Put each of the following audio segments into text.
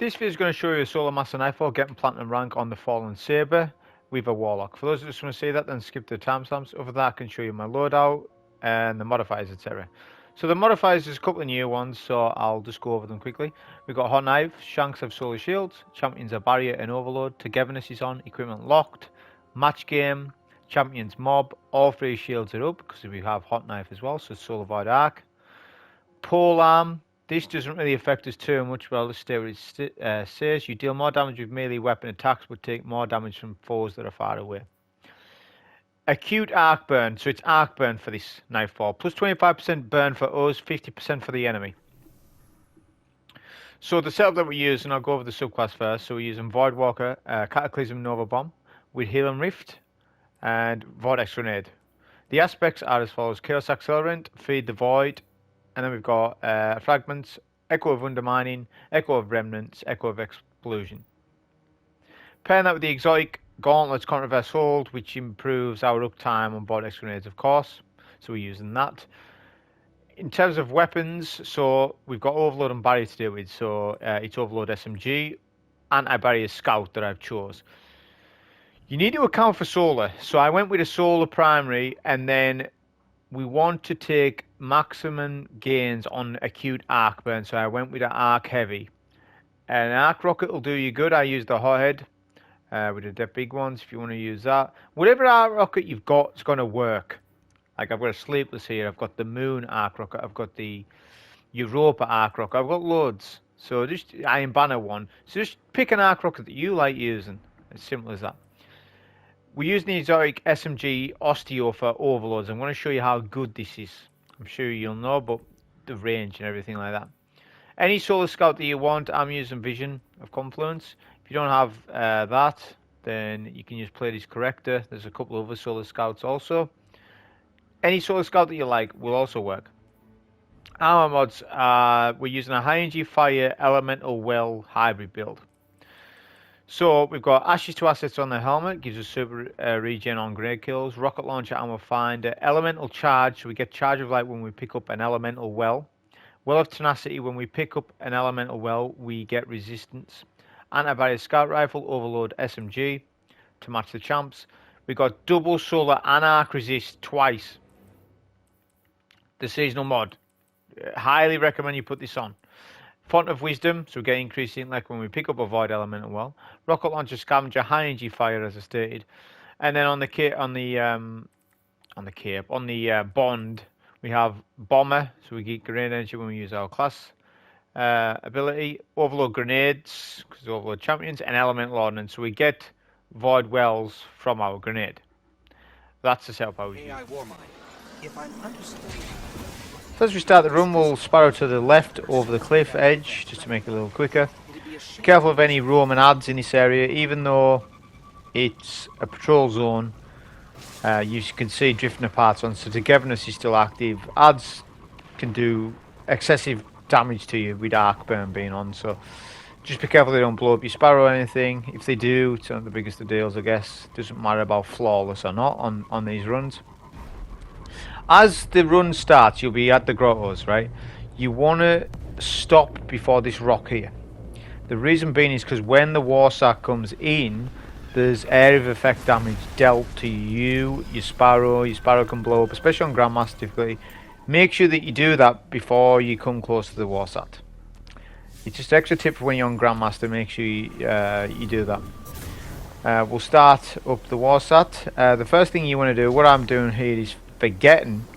This video is going to show you a Solar Master Nightfall getting Platinum rank on the Fallen SABER with a Warlock. For those who just want to see that, then skip the timestamps. Over that I can show you my loadout and the modifiers, etc. So the modifiers, there's a couple of new ones, so I'll just go over them quickly. We've got Hot Knife, Shanks have Solar Shields, Champions have Barrier and Overload, Togetherness is on, Equipment locked, Match Game, Champions Mob, all three shields are up because we have Hot Knife as well, so Solar Void Arc. Polearm, this doesn't really affect us too much, well let's stay with it says. You deal more damage with melee weapon attacks but take more damage from foes that are far away. Acute Arc Burn, so it's Arc Burn for this Nightfall. Plus 25% burn for us, 50% for the enemy. So the setup that we use, and I'll go over the subclass first. So we're using Voidwalker, Cataclysm Nova Bomb with Healing Rift and Vortex Grenade. The aspects are as follows: Chaos Accelerant, Feed the Void, and then we've got Fragments, Echo of Undermining, Echo of Remnants, Echo of Expulsion. Pairing that with the exotic Gauntlets Contraverse Hold, which improves our uptime on Vortex Grenades, of course. So we're using that. In terms of weapons, so we've got Overload and Barrier to deal with. So it's Overload SMG, Anti-Barrier Scout that I've chose. You need to account for Solar. So I went with a Solar primary, and then we want to take maximum gains on Acute Arc Burn. So I went with an Arc Heavy. An Arc Rocket will do you good. I used the Hothead. With the big ones, if you want to use that. Whatever arc rocket you've got, it's going to work. Like I've got a Sleepless here, I've got the Moon arc rocket, I've got the Europa arc rocket, I've got loads. So just Iron Banner one. So just pick an arc rocket that you like using. As simple as that. We're using the exotic SMG Osteo for overloads. I'm going to show you how good this is. I'm sure you'll know, but the range and everything like that. Any Solar Scout that you want, I'm using Vision of Confluence. If you don't have that, then you can just play this Corrector. There's a couple of other Solar Scouts also. Any Solar Scout that you like will also work. Armor mods, we're using a high energy fire elemental well hybrid build. So we've got Ashes to Assets on the helmet, gives us super regen on grenade kills. Rocket launcher, ammo finder, elemental charge, so we get charge of light when we pick up an elemental well. Well of tenacity, when we pick up an elemental well, we get resistance. Anti-Barrier Scout Rifle, Overload SMG to match the champs. We've got double Solar and Arc Resist twice. The seasonal mod. Highly recommend you put this on. Font of Wisdom, so we get increased intellect when we pick up a Void Elemental well. Rocket Launcher Scavenger, high energy fire as I stated. And then on the Bond, we have Bomber, so we get grenade energy when we use our class ability, Overload Grenades, because Overload Champions, and Elemental Ordnance, so we get Void Wells from our grenade. That's the setup I was using. So as we start the run, we'll sparrow to the left over the cliff edge, just to make it a little quicker. Be careful of any Roman adds in this area, even though it's a patrol zone. You can see drifting apart on, so Togetherness is still active. Adds can do excessive damage to you with Arc Burn being on, so just be careful they don't blow up your sparrow or anything. If they do, it's not the biggest of deals, I guess. Doesn't matter about flawless or not on these runs. As the run starts, you'll be at the grottos, right? You want to stop before this rock here. The reason being is because when the Warsat comes in, there's area of effect damage dealt to you, your sparrow can blow up, especially on Grandmaster difficulty. Make sure that you do that before you come close to the Warsat. It's just an extra tip for when you're on Grandmaster, make sure you do that. We'll start up the Warsat. The first thing you want to do, what I'm doing here is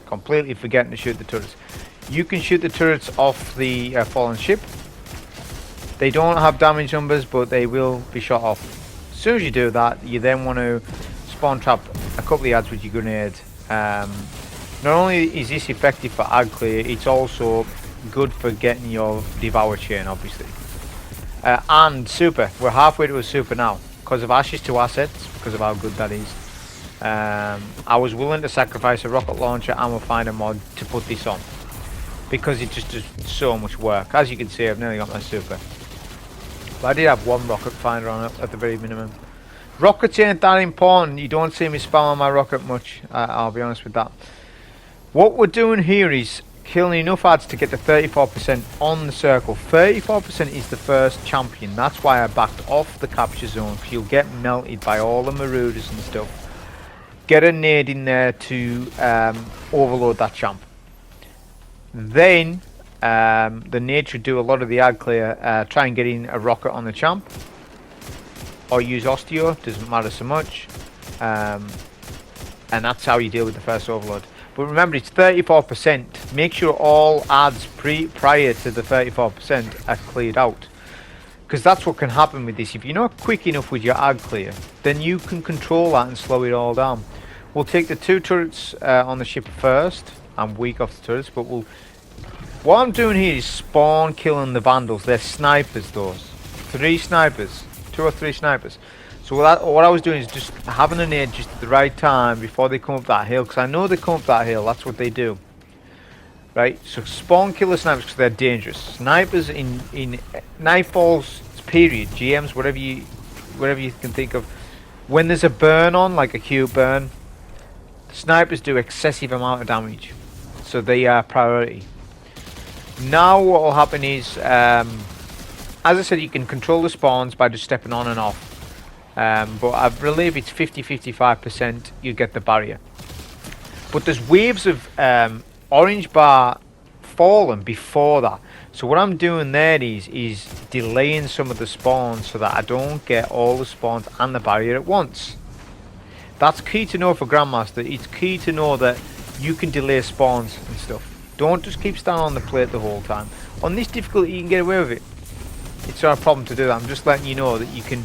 completely forgetting to shoot the turrets. You can shoot the turrets off the fallen ship. They don't have damage numbers, but they will be shot off. As soon as you do that, you then want to spawn trap a couple of ads with your grenade. Not only is this effective for ad clear, it's also good for getting your Devour chain, obviously. And super, we're halfway to a super now because of Ashes to Assets, because of how good that is. I was willing to sacrifice a rocket launcher ammo finder mod to put this on because it just does so much work. As you can see, I've nearly got my super, but I did have one rocket finder on it at the very minimum. Rockets ain't that important. You don't see me spam on my rocket much, I'll be honest with that. What we're doing here is killing enough ads to get to 34% on the circle. 34% is the first champion. That's why I backed off the capture zone, because you'll get melted by all the marauders and stuff. Get a nade in there to overload that champ. Then the nade should do a lot of the ad clear. Try and get in a rocket on the champ, or use Osteo, doesn't matter so much. And that's how you deal with the first overload. But remember, it's 34%. Make sure all ads prior to the 34% are cleared out, because that's what can happen with this. If you're not quick enough with your ad clear, then you can control that and slow it all down. We'll take the 2 turrets on the ship first. I'm weak off the turrets, but what I'm doing here is spawn killing the vandals. They're snipers, those 3 snipers, 2 or 3 snipers. So what I was doing is just having a nade just at the right time before they come up that hill, because I know they come up that hill. That's what they do, right? So spawn kill the snipers because they're dangerous. Snipers in Nightfall's period, GMs, whatever you can think of, when there's a burn on, like Acute Burn, snipers do excessive amount of damage, so they are priority. Now what will happen is, as I said, you can control the spawns by just stepping on and off. But I believe it's 50-55% you get the barrier. But there's waves of orange bar fallen before that. So what I'm doing there is delaying some of the spawns so that I don't get all the spawns and the barrier at once. That's key to know for Grandmaster. It's key to know that you can delay spawns and stuff. Don't just keep standing on the plate the whole time. On this difficulty you can get away with it. It's not a problem to do that. I'm just letting you know that you can.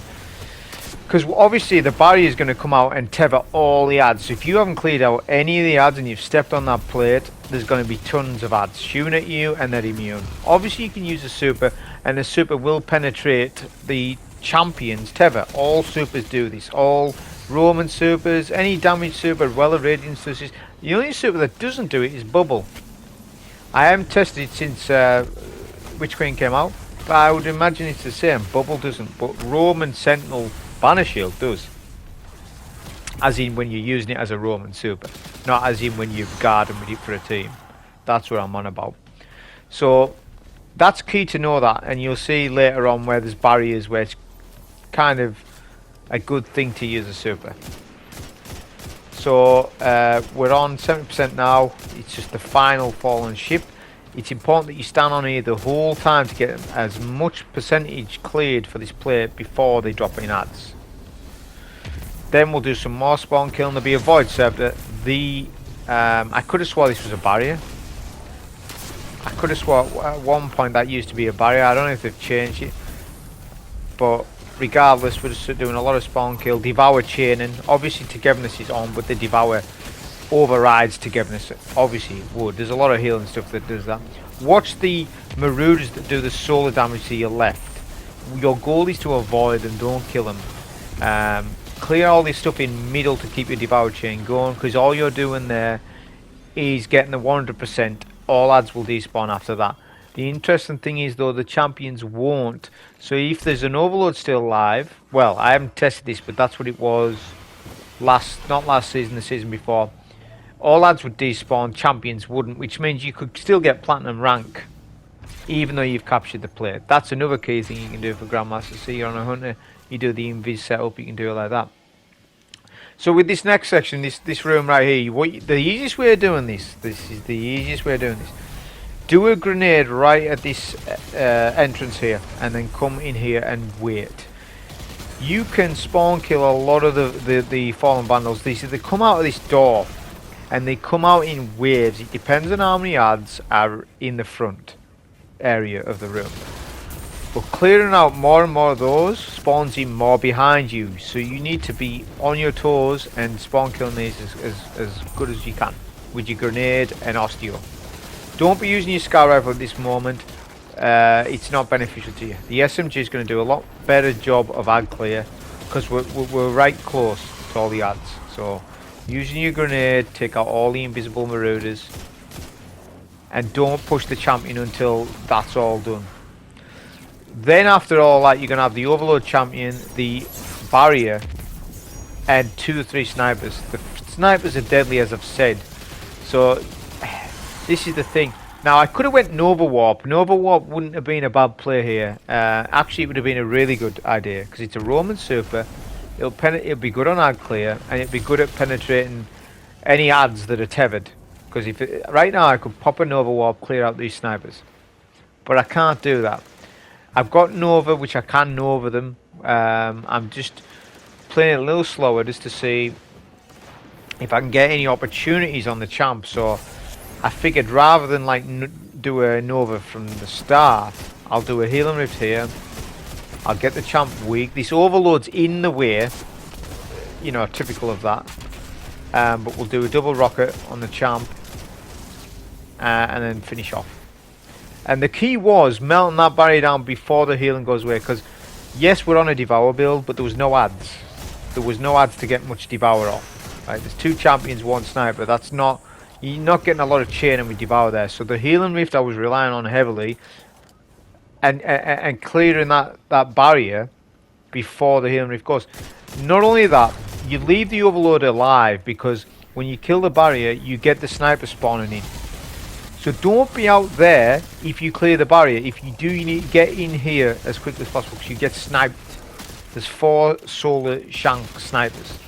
Because obviously the barrier is going to come out and tether all the ads. So if you haven't cleared out any of the ads and you've stepped on that plate, there's going to be tons of ads shooting at you and they're immune. Obviously you can use a super, and the super will penetrate the champion's tether. All supers do this. All Roman supers, any damage super, well of radiance does this. The only super that doesn't do it is Bubble. I haven't tested it since Witch Queen came out, but I would imagine it's the same. Bubble doesn't, but Roman Sentinel Banner Shield does. As in when you're using it as a Roman super, not as in when you're guarding with it for a team. That's what I'm on about. So that's key to know that, and you'll see later on where there's barriers where it's kind of a good thing to use a super. So we're on 70% now. It's just the final fallen ship. It's important that you stand on here the whole time to get as much percentage cleared for this plate before they drop in ads. Then we'll do some more spawn killing. There'll be a void server. I could have swore this was a barrier. I could have swore at one point that used to be a barrier. I don't know if they've changed it. But regardless, we're just doing a lot of spawn kill. Devour chaining. Obviously Togetherness is on, but the Devour overrides Togetherness. Obviously it would. There's a lot of healing stuff that does that. Watch the marauders that do the solar damage to your left. Your goal is to avoid them, don't kill them. Clear all this stuff in middle to keep your Devour chain going, because all you're doing there is getting the 100%. All ads will despawn after that. The interesting thing is though, the champions won't. So if there's an overload still live, well, I haven't tested this, but that's what it was not last season, the season before. All ads would despawn, champions wouldn't, which means you could still get platinum rank even though you've captured the plate. That's another key thing you can do for Grandmaster. See, you're on a hunter, you do the invis setup, you can do it like that. So with this next section, this room right here, the easiest way of doing this is the easiest way of doing this. Do a grenade right at this entrance here, and then come in here and wait. You can spawn kill a lot of the fallen vandals. They come out of this door, and they come out in waves. It depends on how many ads are in the front area of the room. But clearing out more and more of those spawns in more behind you, so you need to be on your toes and spawn killing these as good as you can with your grenade and Osteo. Don't be using your Scar Rifle at this moment. It's not beneficial to you. The SMG is going to do a lot better job of ad clear, because we're right close to all the ads. So using your grenade, take out all the invisible marauders, and don't push the champion until that's all done. Then after all that, you're going to have the overload champion, the barrier, and 2 or 3 snipers. The snipers are deadly, as I've said. So this is the thing. Now I could have went Nova Warp. Nova Warp wouldn't have been a bad play here. Actually, it would have been a really good idea because it's a Roman Super. It'll be good on ad clear, and it'll be good at penetrating any ads that are tethered. Because right now I could pop a Nova Warp, clear out these snipers, but I can't do that. I've got Nova, which I can Nova them. I'm just playing a little slower just to see if I can get any opportunities on the champ. So I figured rather than like do a Nova from the start, I'll do a Healing Rift here. I'll get the champ weak. This Overload's in the way, you know, typical of that. But we'll do a double rocket on the champ and then finish off. And the key was melting that barrier down before the healing goes away, because yes, we're on a Devour build, but there was no ads. There was no ads to get much Devour off. Right? There's 2 champions, 1 sniper. That's not, you're not getting a lot of chaining with Devour there. So the healing rift I was relying on heavily, and clearing that barrier before the healing rift goes. Not only that, you leave the overload alive, because when you kill the barrier, you get the sniper spawning in. So don't be out there if you clear the barrier. If you do, you need to get in here as quickly as possible, because you get sniped. There's 4 solar shank snipers.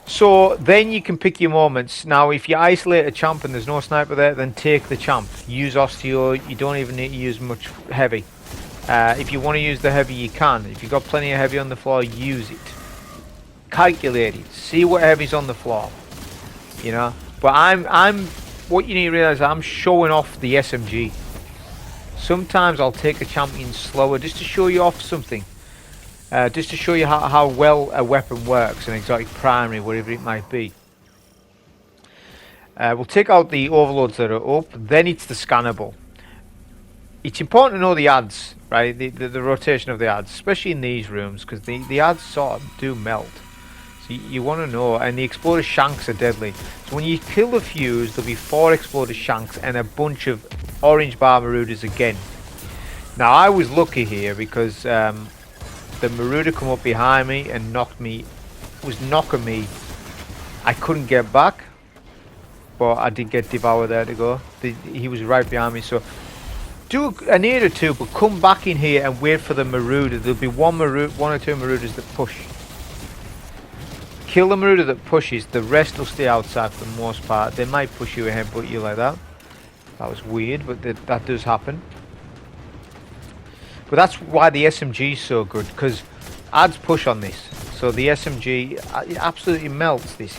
So then you can pick your moments. Now if you isolate a champ and there's no sniper there, then take the champ. Use Osteo. You don't even need to use much heavy. If you want to use the heavy, you can. If you've got plenty of heavy on the floor, use it. Calculate it. See what heavy's on the floor. You know. But what you need to realise, I'm showing off the SMG. Sometimes I'll take a champion slower just to show you off something. Just to show you how well a weapon works, an exotic primary, whatever it might be. We'll take out the overloads that are up, then it's the scannable. It's important to know the ads, right? The rotation of the ads, especially in these rooms, because the ads sort of do melt. So you want to know, and the exploded shanks are deadly. So when you kill the fuse, there'll be 4 exploded shanks and a bunch of orange bar marauders again. Now I was lucky here because the marauder come up behind me and was knocking me. I couldn't get back, but I did get Devour there to go. He was right behind me, so do a nade or 2, but come back in here and wait for the marauder. There'll be one or 2 marauders that push. Kill the marauder that pushes, the rest will stay outside for the most part. They might push you and headbutt you like that. That was weird, but that does happen. But that's why the SMG is so good, because ads push on this. So the SMG it absolutely melts this.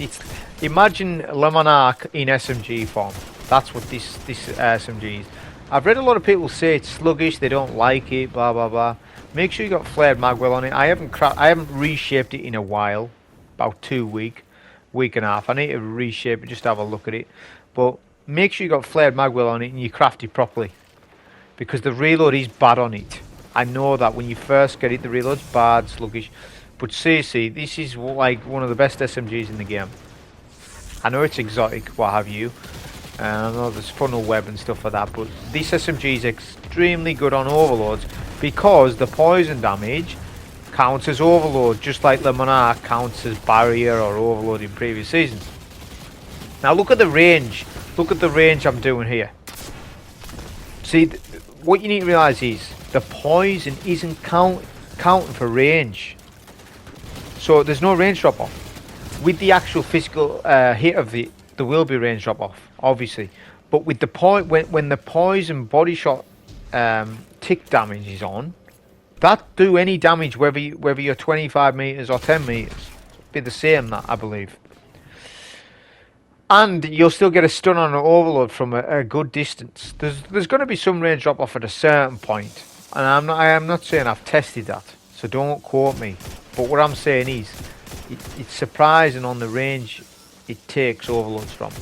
Imagine Le Monarch in SMG form. That's what this SMG is. I've read a lot of people say it's sluggish, they don't like it, blah blah blah. Make sure you got flared magwell on it. I haven't reshaped it in a while, about 2 week and a half. I need to reshape it, just have a look at it. But make sure you got flared magwell on it and you craft it properly, because the reload is bad on it. I know that when you first get it, the reload's bad, sluggish. But seriously, this is like one of the best SMGs in the game. I know it's exotic, what have you. I know there's funnel web and stuff like that, but this SMG is extremely good on overloads, because the poison damage counts as overload, just like the Monarch counts as barrier or overload in previous seasons. Now look at the range. Look at the range I'm doing here. See, what you need to realise is the poison isn't counting for range. So there's no range drop off. With the actual physical hit of there will be range drop off, obviously. But with the when the poison body shot tick damage is on, that do any damage whether you're 25 meters or 10 meters. Be the same, that I believe. And you'll still get a stun on an overload from a good distance. There's going to be some range drop off at a certain point, and I am not saying I've tested that, so don't quote me. But what I'm saying is, it's surprising on the range it takes overloads from.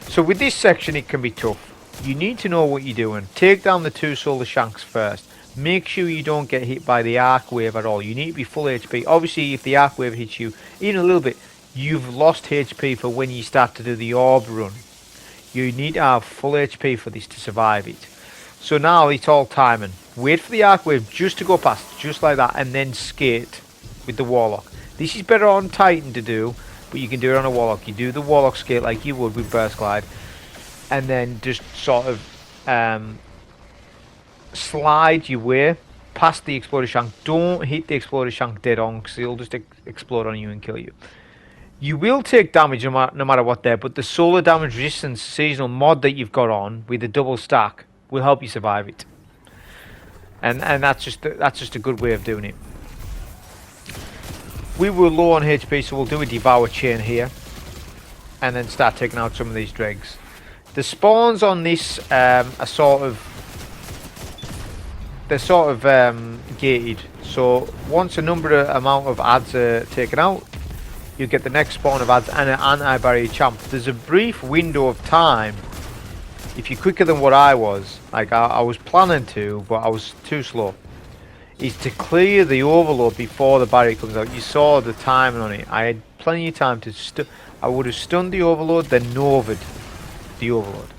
So with this section, it can be tough. You need to know what you're doing. Take down the 2 solar shanks first. Make sure you don't get hit by the arc wave at all. You need to be full HP. Obviously, if the arc wave hits you even a little bit, you've lost HP for when you start to do the orb run. You need to have full HP for this to survive it. So now it's all timing. Wait for the arc wave just to go past, just like that, and then skate with the Warlock. This is better on Titan to do, but you can do it on a Warlock. You do the Warlock skate like you would with Burst Glide. and then just sort of slide your way past the Exploder Shank. Don't hit the Exploder Shank dead on, because he'll just explode on you and kill you. You will take damage no matter what there, but the solar damage resistance seasonal mod that you've got on with the double stack will help you survive it. And that's just a good way of doing it. We were low on HP, so we'll do a Devour chain here, and then start taking out some of these dregs. The spawns on this are sort of gated. So once a amount of adds are taken out, you get the next spawn of adds and an anti-barrier champ. There's a brief window of time. If you're quicker than what I was, like I was planning to, but I was too slow, is to clear the overload before the barrier comes out. You saw the timing on it. I had plenty of time to I would have stunned the overload, then novaed the overload.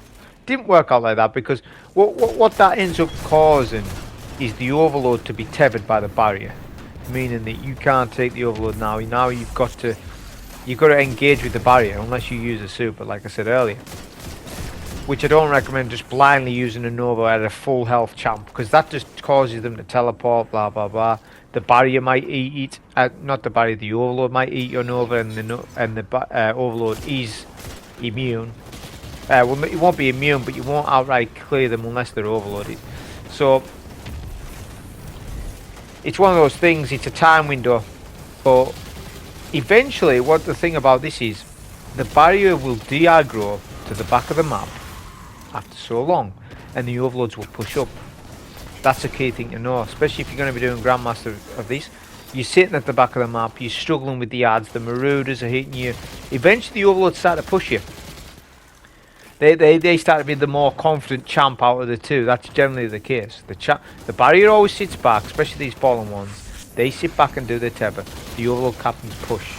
Didn't work out like that, because what that ends up causing is the overload to be tethered by the barrier, meaning that you can't take the overload now. Now you've got to engage with the barrier unless you use a super, like I said earlier. Which I don't recommend just blindly using a Nova at a full health champ, because that just causes them to teleport, blah blah blah. The barrier might eat not the barrier, the overload might eat your Nova, and the overload is immune. Well, it won't be immune, but you won't outright clear them unless they're overloaded. So it's one of those things. It's a time window, but eventually, what the thing about this is, the barrier will de-aggro to the back of the map after so long, and the overloads will push up. That's a key thing to know, especially if you're going to be doing Grandmaster of this. You're sitting at the back of the map, you're struggling with the adds, the Marauders are hitting you. Eventually the overloads start to push you. They start to be the more confident champ out of the two. That's generally the case. The barrier always sits back, especially these fallen ones. They sit back and do their tether. The overload captains push.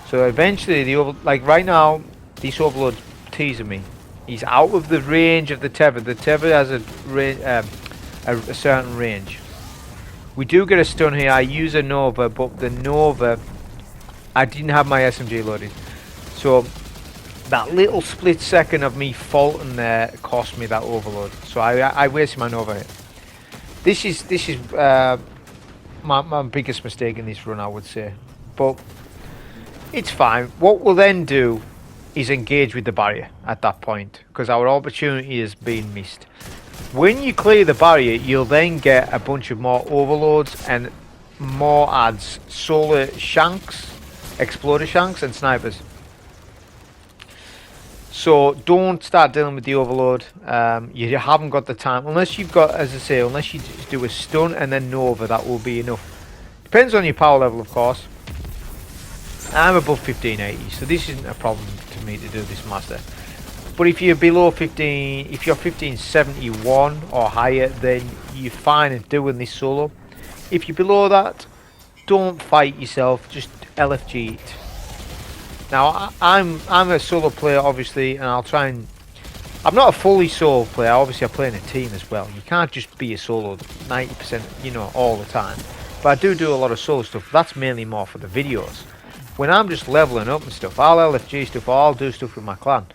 So eventually like right now, this overload's teasing me. He's out of the range of the tether. The tether has a certain range. We do get a stun here. I use a Nova, but the Nova, I didn't have my SMG loaded. So that little split second of me faulting there cost me that overload. So I wasted my Nova here. This is my biggest mistake in this run, I would say. But it's fine. What we'll then do is engage with the barrier at that point, because our opportunity has been missed. When you clear the barrier, you'll then get a bunch of more overloads and more adds, solar shanks, exploder shanks, and snipers. So don't start dealing with the overload. You haven't got the time, unless you've got, as I say, unless you just do a stun and then Nova, that will be enough. Depends on your power level, of course. I'm above 1580, so this isn't a problem to me to do this master. But if you're below 15, if you're 1571 or higher, then you're fine at doing this solo. If you're below that, don't fight yourself, just LFG it. Now I'm a solo player, obviously, and I'll try and, I'm not a fully solo player, obviously I play in a team as well. You can't just be a solo 90%, you know, all the time. But I do a lot of solo stuff. That's mainly more for the videos. When I'm just leveling up and stuff, I'll LFG stuff, or I'll do stuff with my clan.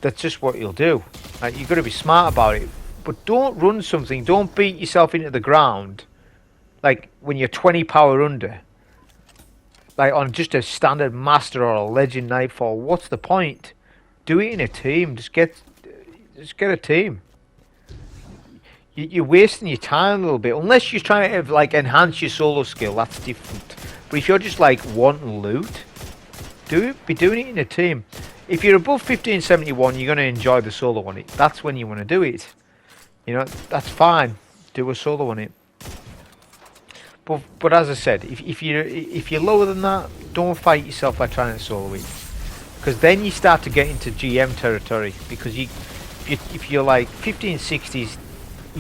That's just what you'll do. Like, you've got to be smart about it. But don't run something, don't beat yourself into the ground, like when you're 20 power under. Like on just a standard master or a legend Nightfall. What's the point? Do it in a team. Just get a team. You're wasting your time a little bit. Unless you're trying to like enhance your solo skill, that's different. But if you're just like wanting loot, be doing it in a team. If you're above 1571, you're going to enjoy the solo on it. That's when you want to do it. You know, that's fine. Do a solo on it. But as I said, if you're lower than that, don't fight yourself by trying to solo it. Because then you start to get into GM territory. Because if you're like 1560s,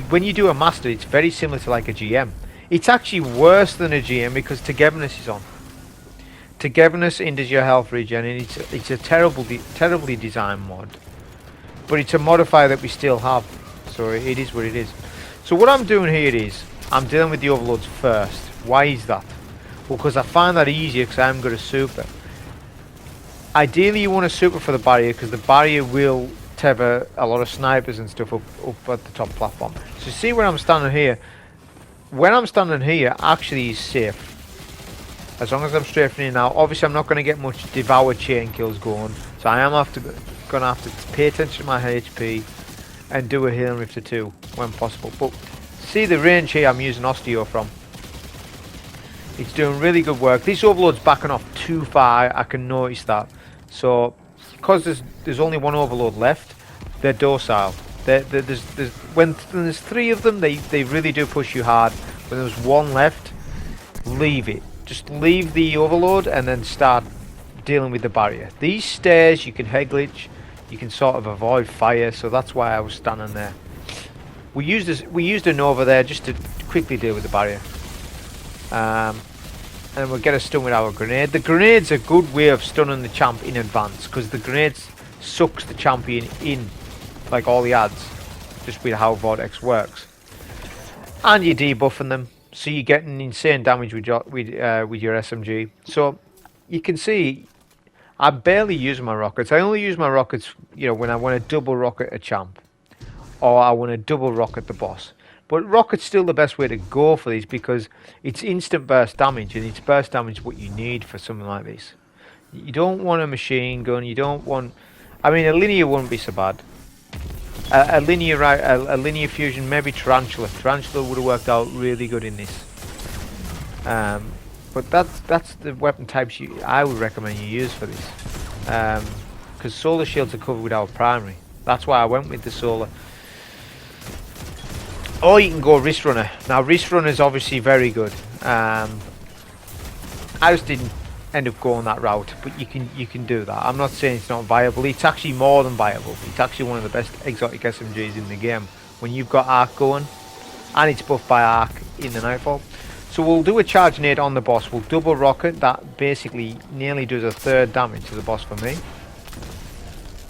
when you do a master, it's very similar to like a GM. It's actually worse than a GM because Togetherness is on. Togetherness hinders your health regen, and it's a terribly designed mod. But it's a modifier that we still have, so it is what it is. So what I'm doing here is, I'm dealing with the overloads first. Why is that? Well, because I find that easier because I haven't got a super. Ideally you want a super for the barrier, because the barrier will tether a lot of snipers and stuff up at the top platform. So see where I'm standing here. When I'm standing here, actually he's safe. As long as I'm strafing in now. Obviously I'm not going to get much Devour chain kills going. So I am going to have to pay attention to my HP and do a healing rift or two when possible. But see the range here I'm using Osteo from. It's doing really good work. This overload's backing off too far, I can notice that. So, because there's only one overload left, they're docile. When there's 3 of them, they really do push you hard. When there's 1 left, leave it. Just leave the overload and then start dealing with the barrier. These stairs, you can head glitch, you can sort of avoid fire, so that's why I was standing there. We used a Nova there just to quickly deal with the barrier. And we'll get a stun with our grenade. The grenade's a good way of stunning the champ in advance, because the grenade sucks the champion in, like all the ads, just with how Vortex works. And you're debuffing them, so you're getting insane damage with your SMG. So you can see, I barely use my rockets. I only use my rockets, you know, when I want to double rocket a champ, or I want to double rocket the boss. But rocket's still the best way to go for these, because it's instant burst damage, and it's burst damage what you need for something like this. You don't want a machine gun, you don't want... I mean, a linear wouldn't be so bad. A linear fusion, maybe Tarantula. Tarantula would have worked out really good in this. But that's the weapon types I would recommend you use for this. Because solar shields are covered with our primary. That's why I went with the solar. Or you can go wrist runner. Now wrist runner is obviously very good. I just didn't end up going that route, but you can do that. I'm not saying it's not viable. It's actually more than viable. It's actually one of the best exotic SMGs in the game when you've got arc going, and it's buffed by arc in the Nightfall. So we'll do a charge nade on the boss. We'll double rocket. That basically nearly does a 3rd damage to the boss for me.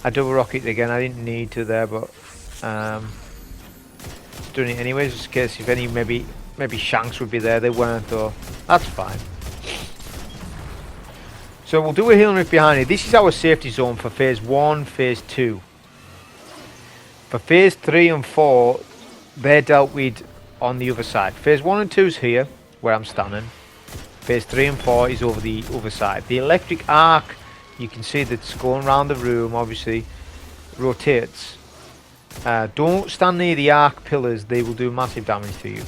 I double rocket again. I didn't need to there, but doing it anyways, just in case if any maybe shanks would be there. They weren't though. That's fine. So we'll do a healing rift behind it. This is our safety zone for phase 1, phase 2. For phase 3 and 4, they're dealt with on the other side. Phase 1 and 2 is here, where I'm standing. Phase 3 and 4 is over the other side. The electric arc, you can see that's going around the room, obviously, rotates. Don't stand near the arc pillars, they will do massive damage to you.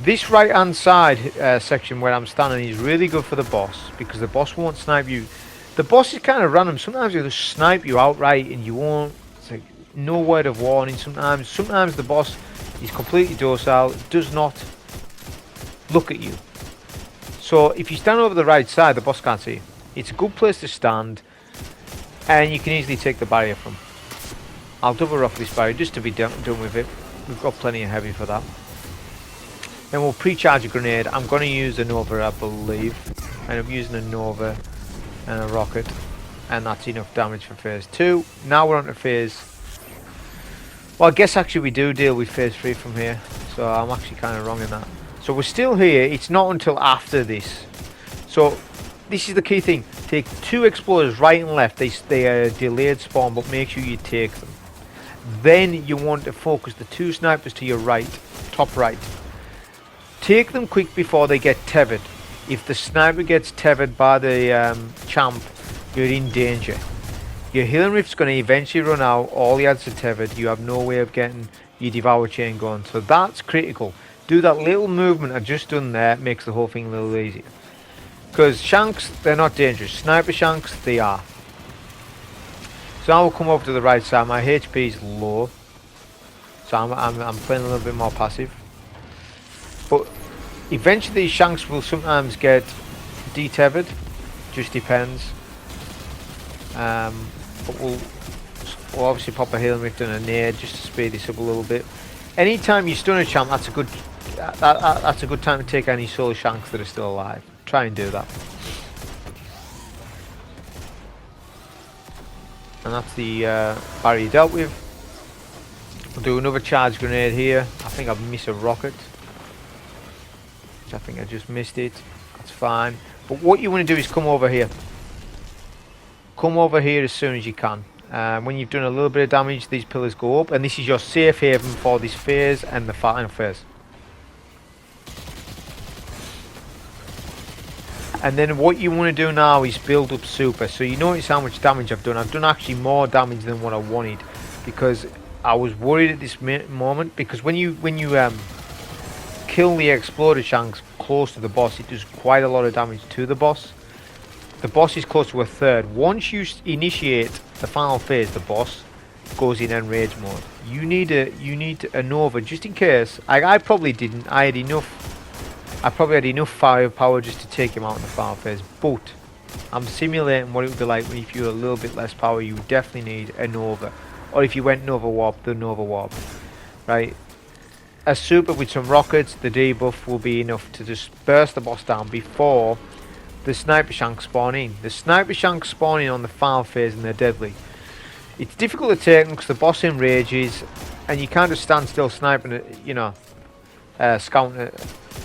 This right hand side section where I'm standing is really good for the boss, because the boss won't snipe you. The boss is kind of random. Sometimes he'll just snipe you outright and you won't. It's like no word of warning. Sometimes the boss is completely docile, does not look at you. So if you stand over the right side, the boss can't see you. It's a good place to stand, and you can easily take the barrier from. I'll double rock this barrier just to be done with it. We've got plenty of heavy for that. Then we'll pre-charge a grenade. I'm going to use a Nova, I believe. And I'm using a Nova and a rocket, and that's enough damage for phase 2. Now we're on to phase... Well, I guess actually we do deal with phase 3 from here, so I'm actually kind of wrong in that. So we're still here. It's not until after this. So this is the key thing. Take 2 exploders right and left. They are delayed spawn, but make sure you take them. Then you want to focus the 2 snipers to your right, top right. Take them quick before they get tethered. If the sniper gets tethered by the champ, you're in danger. Your healing rift's going to eventually run out. All the ads are tethered. You have no way of getting your Devour chain going. So that's critical. Do that little movement I've just done there. Makes the whole thing a little easier. Because shanks, they're not dangerous. Sniper shanks, they are. So now we'll come over to the right side. My HP is low, so I'm playing a little bit more passive. But eventually these shanks will sometimes get detethered. Just depends. But we'll obviously pop a healing rift and a nade just to speed this up a little bit. Anytime you stun a champ, that's a good time to take any solar shanks that are still alive. Try and do that. And that's the barrier dealt with. We'll do another charge grenade here. I think I've missed a rocket. I think I just missed it. That's fine. But what you want to do is come over here. Come over here as soon as you can. When you've done a little bit of damage, these pillars go up, and this is your safe haven for this phase and the final phase. And then what you want to do now is build up super. So you notice how much damage I've done. I've done actually more damage than what I wanted, because I was worried at this moment, because when you kill the exploded shanks close to the boss, it does quite a lot of damage to the boss. The boss is close to a third. Once you initiate the final phase, the boss goes in enrage mode. You need a Nova just in case. I probably didn't. I probably had enough firepower just to take him out in the final phase, but I'm simulating what it would be like if you had a little bit less power. You would definitely need a Nova, or if you went Nova Warp, the Nova Warp, right? A super with some rockets, the debuff will be enough to just burst the boss down before the sniper shanks spawn in. The sniper shanks spawn in on the final phase and they're deadly. It's difficult to take them because the boss enrages, and you can't just stand still sniping, scouting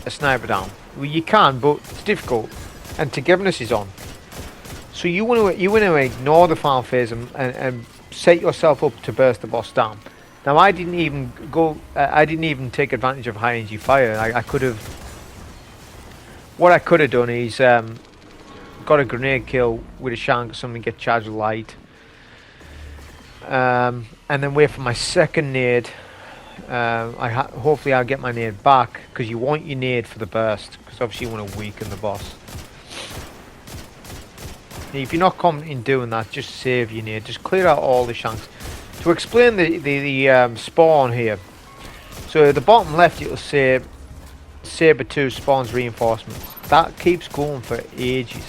a sniper down. Well, you can, but it's difficult, and Togetherness is on. So you want to ignore the final phase and set yourself up to burst the boss down. Now I didn't even take advantage of high energy fire. I could have. What I could have done is got a grenade kill with a shank or something, get charged with light, and then wait for my second nade. Hopefully I'll get my nade back, because you want your nade for the burst, because obviously you want to weaken the boss. Now, if you're not confident in doing that, just save your nade. Just clear out all the shanks. To explain the spawn here, so at the bottom left it'll say SABER 2 spawns reinforcements. That keeps going for ages.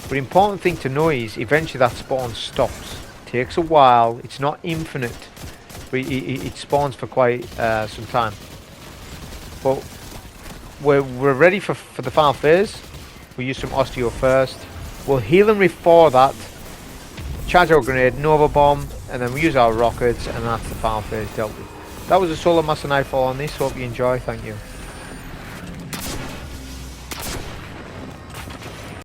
But the important thing to know is eventually that spawn stops. It takes a while. It's not infinite. But it spawns for quite some time. But we're ready for the final phase. We'll use some Osteo first. We'll heal and rift for that. Charge our grenade, Nova Bomb, and then we use our rockets, and that's the final phase dealt with. That was a solo master Nightfall on this. Hope you enjoy. Thank you.